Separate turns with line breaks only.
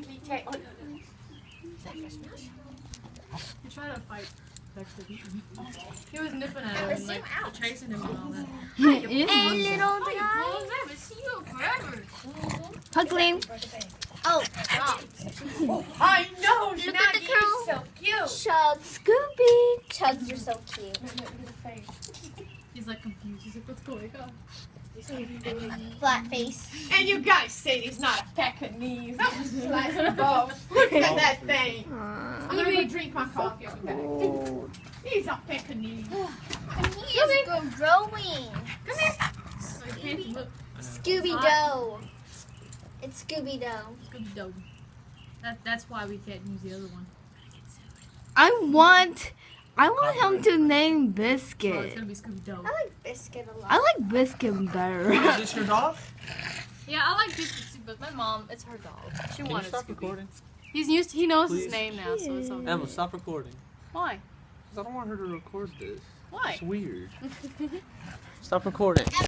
technically take. Oh,
He tried to fight Dexter. He was nipping at him and like chasing him and all that.
Hey, little guy.
I'll never see you forever.
Puckling. Oh,
I know,
Look at the
Nugget,
curl.
you're so cute.
Chugs.
Scooby. Chugs, you're so cute.
He's like confused. He's like, what's going on?
Flat face.
And you guys say he's not a Pekingese. I'm just like, oh, look at that thing. I'm gonna go drink my coffee. I'll be back. He's a Pekingese.
He is growing.
Come here.
Scooby-Doo. It's Scooby-Doo.
Good dog. That's why we can't use the other one.
I want him to name
Oh, it's
Biscuit.
gonna be Scooby Doo.
I like Biscuit a lot.
I like Biscuit better.
Is this your dog?
Yeah, I like Biscuit too, but my mom, it's her dog. She
Can you
wanted
stop
Scooby.
recording?
He knows his
Please?
name now, so it's okay.
Emma, stop recording.
Why?
Because I don't want her to record this.
Why?
It's weird. Stop recording.